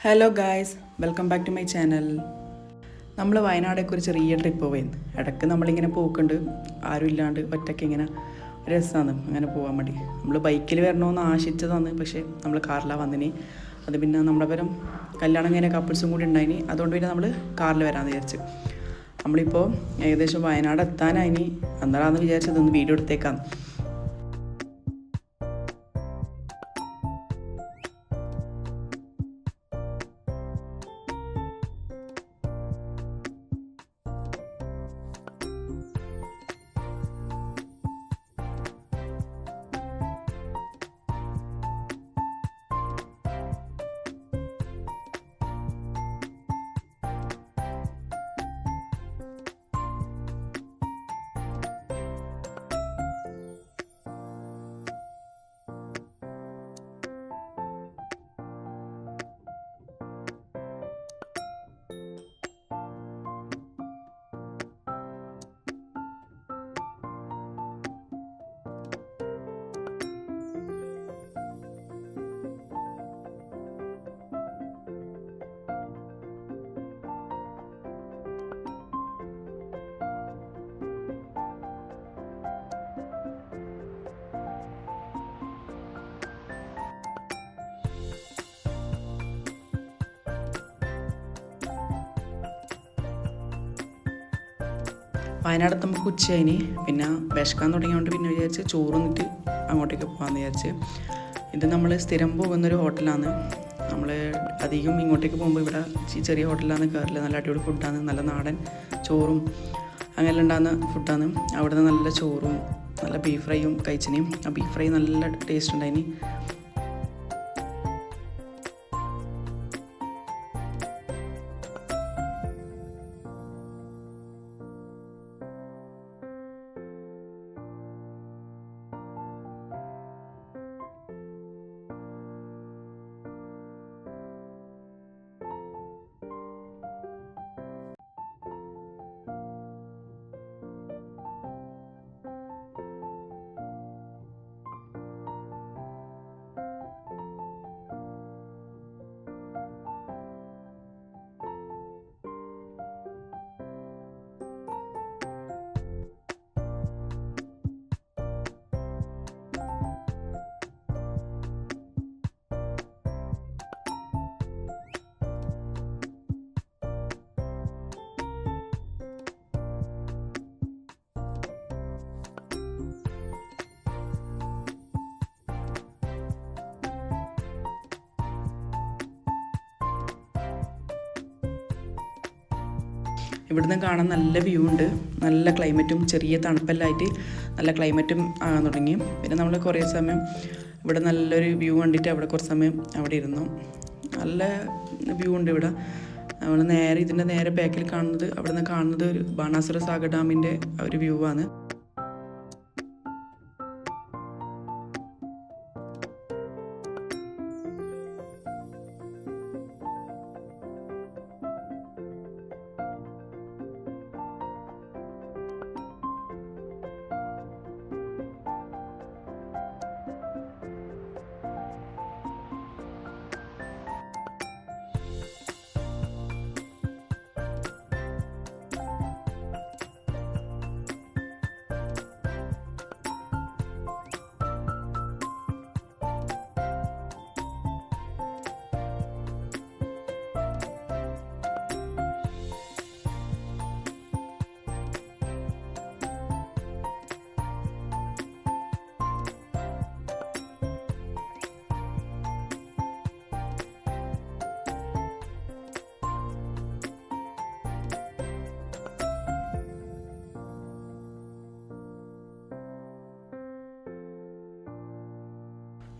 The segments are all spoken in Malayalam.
Hello guys, welcome back to my channel. നമ്മൾ വയനാടേക്ക് ഒരു ചെറിയ ട്രിപ്പ് പോയിരുന്നു. ഇടയ്ക്ക് നമ്മളിങ്ങനെ പോക്കുണ്ട്, ആരും ഇല്ലാണ്ട് ഒറ്റയ്ക്ക് ഇങ്ങനെ രസമാണ് അങ്ങനെ പോകാൻ വേണ്ടി. നമ്മൾ ബൈക്കിൽ വരണമെന്ന് ആശിച്ചതാണ്, പക്ഷേ നമ്മൾ കാറിലാണ് വന്നിനി. അത് പിന്നെ നമ്മുടെ പരം കല്യാണം കഴിഞ്ഞ കപ്പിൾസും കൂടി ഉണ്ടായിനി, അതുകൊണ്ട് പിന്നെ നമ്മൾ കാറിൽ വരാമെന്ന് വിചാരിച്ചു. നമ്മളിപ്പോൾ ഏകദേശം വയനാട് എത്താനായിനി. അന്നേരമാണെന്ന് വിചാരിച്ചത് ഒന്ന് വീഡിയോ എടുത്തേക്കാന്ന്. വയനാട് നമുക്ക് ഉച്ചയായിനി. പിന്നെ വിശക്കാൻ തുടങ്ങിയതുകൊണ്ട് പിന്നെ വിചാരിച്ച് ചോറ് നിന്നിട്ട് അങ്ങോട്ടേക്ക് പോകാമെന്ന് വിചാരിച്ച്. ഇത് നമ്മൾ സ്ഥിരം പോകുന്നൊരു ഹോട്ടലാണ്. നമ്മൾ അധികം ഇങ്ങോട്ടേക്ക് പോകുമ്പോൾ ഇവിടെ ചെറിയ ഹോട്ടലിലാണ് കയറില്ല. നല്ല അടിപൊളി ഫുഡാണ്, നല്ല നാടൻ ചോറും അങ്ങനെ ഉണ്ടാകുന്ന ഫുഡാണ്. അവിടുന്ന് നല്ല ചോറും നല്ല ബീഫ് ഫ്രൈയും കഴിച്ചിനെയും. ആ ബീഫ് ഫ്രൈ നല്ല ടേസ്റ്റ് ഉണ്ടായിനി. ഇവിടുന്ന് കാണാൻ നല്ല വ്യൂ ഉണ്ട്, നല്ല ക്ലൈമറ്റും ചെറിയ തണുപ്പെല്ലാം ആയിട്ട് നല്ല ക്ലൈമറ്റും തുടങ്ങി. പിന്നെ നമ്മൾ കുറേ സമയം ഇവിടെ നല്ലൊരു വ്യൂ കണ്ടിട്ട് അവിടെ കുറച്ച് സമയം അവിടെ ഇരുന്നു. നല്ല വ്യൂ ഉണ്ട് ഇവിടെ. നമ്മൾ നേരെ ഇതിൻ്റെ നേരെ ബാക്കിൽ കാണുന്നത്, അവിടെ നിന്ന് കാണുന്നത് ഒരു ബാണാസുര സാഗർ ഡാമിൻ്റെ ഒരു വ്യൂ ആണ്.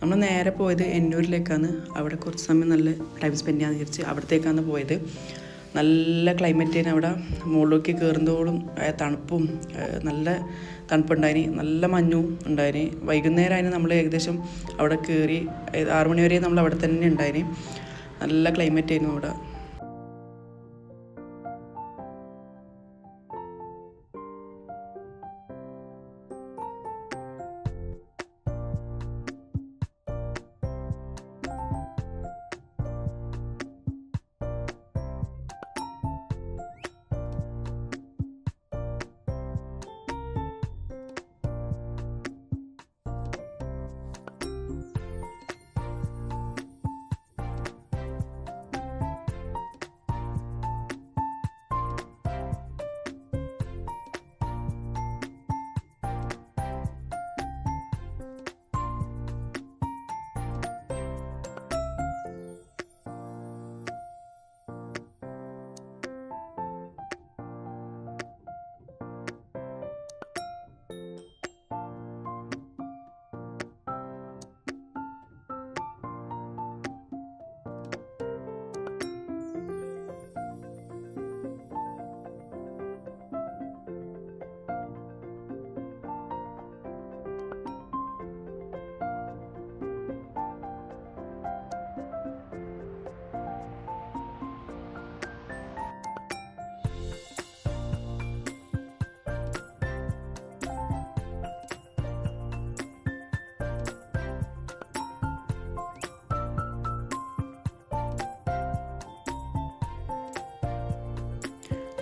നമ്മൾ നേരെ പോയത് എന്നൂരിലേക്കാണ്. അവിടെ കുറച്ച് സമയം നല്ല ടൈം സ്പെൻഡ് ചെയ്യാമെന്ന് വിചാരിച്ച് അവിടത്തേക്കാണ് പോയത്. നല്ല ക്ലൈമറ്റിന് അവിടെ മുകളിലേക്ക് കയറുന്നതോളം തണുപ്പും നല്ല തണുപ്പുണ്ടായിന്, നല്ല മഞ്ഞും ഉണ്ടായിന്. വൈകുന്നേരമായിരുന്നു നമ്മൾ ഏകദേശം അവിടെ കയറി. 6 മണി വരെ നമ്മൾ അവിടെ തന്നെ ഉണ്ടായിന്. നല്ല ക്ലൈമറ്റ് ആയിരുന്നു അവിടെ.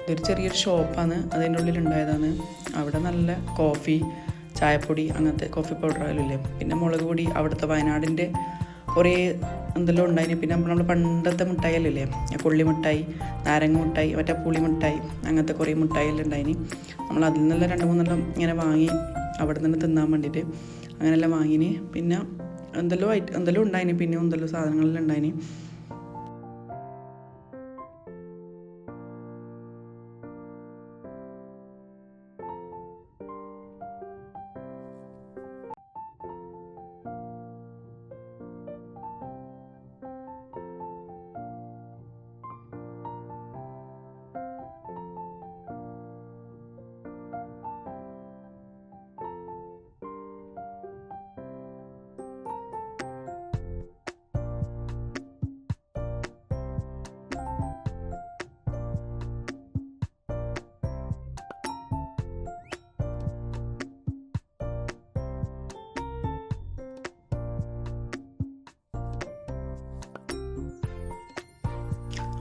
ഇതൊരു ചെറിയൊരു ഷോപ്പാണ്, അതിൻ്റെ ഉള്ളിലുണ്ടായതാണ്. അവിടെ നല്ല കോഫി, ചായപ്പൊടി, അങ്ങനത്തെ കോഫി പൗഡർ ആയാലും പിന്നെ മുളക് പൊടി, അവിടുത്തെ വയനാടിൻ്റെ കുറേ എന്തെല്ലാം ഉണ്ടായിന്. പിന്നെ നമ്മൾ പണ്ടത്തെ മിഠായിയല്ലേ, കൊള്ളി മിഠായി, നാരങ്ങ മിഠായി, മറ്റേ പുളി മിഠായി, അങ്ങനത്തെ കുറേ മിഠായിയെല്ലാം ഉണ്ടായിന്. നമ്മൾ അതിൽ നിന്നെല്ലാം 2-3 ഇങ്ങനെ വാങ്ങി അവിടെ നിന്ന് തിന്നാൻ വേണ്ടിയിട്ട് അങ്ങനെയെല്ലാം വാങ്ങിന്. പിന്നെ എന്തെല്ലോ ഉണ്ടായിന്, പിന്നെ എന്തെല്ലോ സാധനങ്ങളെല്ലാം ഉണ്ടായിന്.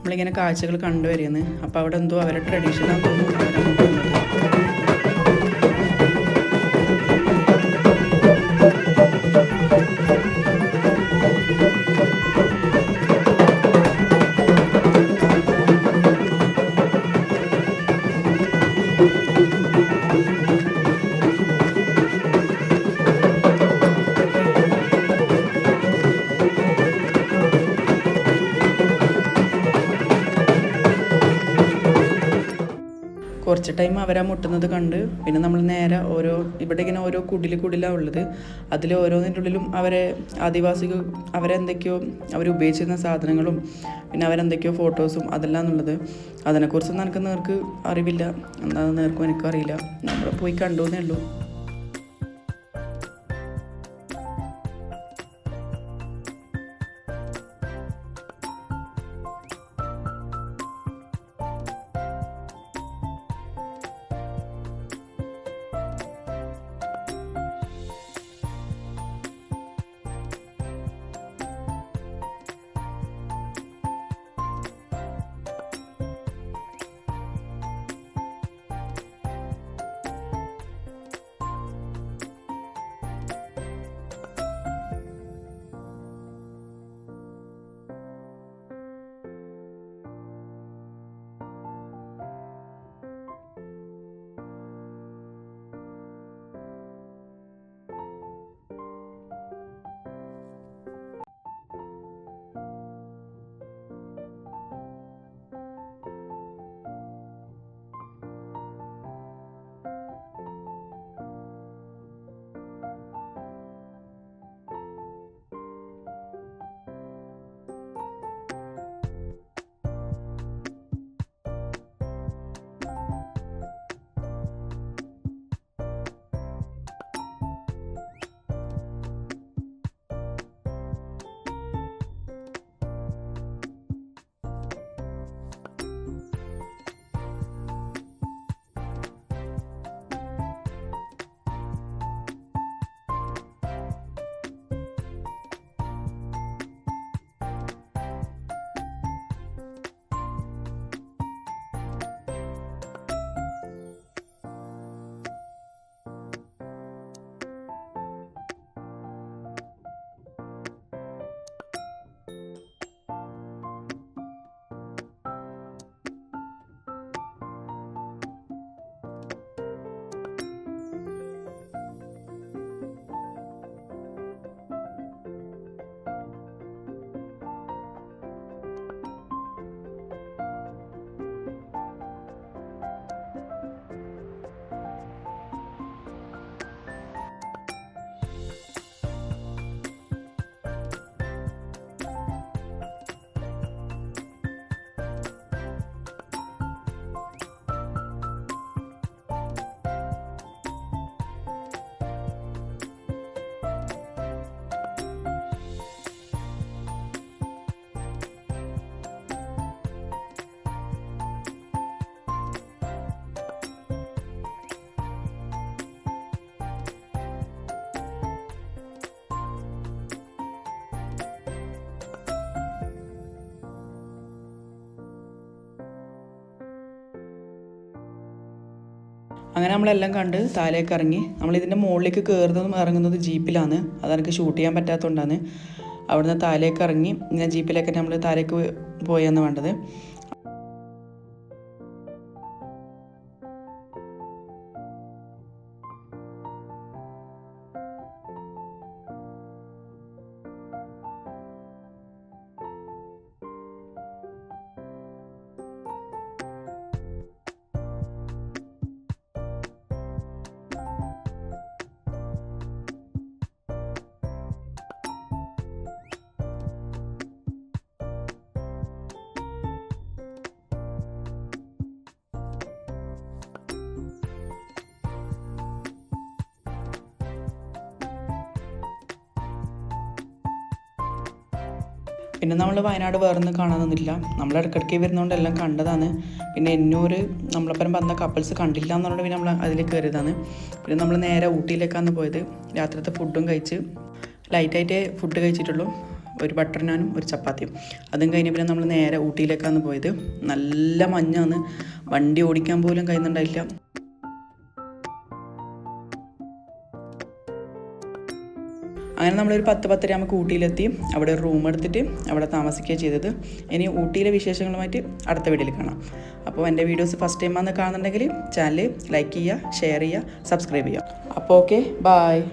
നമ്മളിങ്ങനെ കാഴ്ചകൾ കണ്ടുവരുന്നത്. അപ്പോൾ അവിടെ എന്തോ അവരുടെ ട്രഡീഷനാണെന്ന് തോന്നുന്നു അവരങ്ങോട്ട് വന്നത്. കുറച്ച് ടൈം അവരാ മുട്ടുന്നത് കണ്ട് പിന്നെ നമ്മൾ നേരെ ഇവിടെ ഇങ്ങനെ ഓരോ കുടിലാണ് ഉള്ളത്. അതിൽ ഓരോന്നിൻ്റെ ഉള്ളിലും ആദിവാസികൾ അവരെന്തൊക്കെയോ ഉപയോഗിച്ചിരുന്ന സാധനങ്ങളും പിന്നെ അവരെന്തൊക്കെയോ ഫോട്ടോസും അതെല്ലാം എന്നുള്ളത്. അതിനെക്കുറിച്ചൊന്നും എനിക്ക് നേർക്ക് അറിവില്ല, എന്താണെന്ന് നേർക്കും എനിക്കും അറിയില്ല. നമ്മൾ പോയി കണ്ടു എന്നേ ഉള്ളൂ. അങ്ങനെ നമ്മളെല്ലാം കണ്ട് താഴേക്ക് ഇറങ്ങി. നമ്മളിതിൻ്റെ മുകളിലേക്ക് കയറുന്നതും ഇറങ്ങുന്നത് ജീപ്പിലാണ്. അതെനിക്ക് ഷൂട്ട് ചെയ്യാൻ പറ്റാത്തതുകൊണ്ടാണ്. അവിടുന്ന് താഴേക്ക് ഇറങ്ങി ഇങ്ങനെ ജീപ്പിലേക്ക് നമ്മൾ താഴേക്ക് പോയാണ് വേണ്ടത്. പിന്നെ നമ്മൾ വയനാട് വേറൊന്നും കാണാനൊന്നുമില്ല. നമ്മൾ ഇടയ്ക്കിടയ്ക്ക് വരുന്നതുകൊണ്ട് എല്ലാം കണ്ടതാണ്. പിന്നെ എന്നൂർ നമ്മളൊപ്പം വന്ന കപ്പിൾസ് കണ്ടില്ല എന്നുള്ളത് പിന്നെ നമ്മൾ അതിൽ കയറിയതാണ്. പിന്നെ നമ്മൾ നേരെ ഊട്ടിയിലേക്കാണ് പോയത്. രാത്രിത്തെ ഫുഡും കഴിച്ച് ലൈറ്റായിട്ടേ ഫുഡ് കഴിച്ചിട്ടുള്ളൂ. ഒരു ബട്ടർ നാനും ഒരു ചപ്പാത്തിയും. അതും കഴിഞ്ഞ് പിന്നെ നമ്മൾ നേരെ ഊട്ടിയിലേക്കാണ് പോയത്. നല്ല മഞ്ഞാണ്, വണ്ടി ഓടിക്കാൻ പോലും കഴിയുന്നുണ്ടായില്ല. അങ്ങനെ നമ്മളൊരു 10-10:30 ആകുമ്പോൾ ഊട്ടിയിലെത്തി. അവിടെ ഒരു റൂം എടുത്തിട്ട് അവിടെ താമസിക്കുകയാണ് ചെയ്തത്. ഇനി ഊട്ടിയിലെ വിശേഷങ്ങളുമായിട്ട് അടുത്ത വീഡിയോയിൽ കാണാം. അപ്പോൾ എൻ്റെ വീഡിയോസ് ഫസ്റ്റ് ടൈം വന്ന് കാണുന്നുണ്ടെങ്കിൽ ചാനൽ ലൈക്ക് ചെയ്യുക, ഷെയർ ചെയ്യുക, സബ്സ്ക്രൈബ് ചെയ്യുക. അപ്പോൾ ഓക്കെ, ബായ്.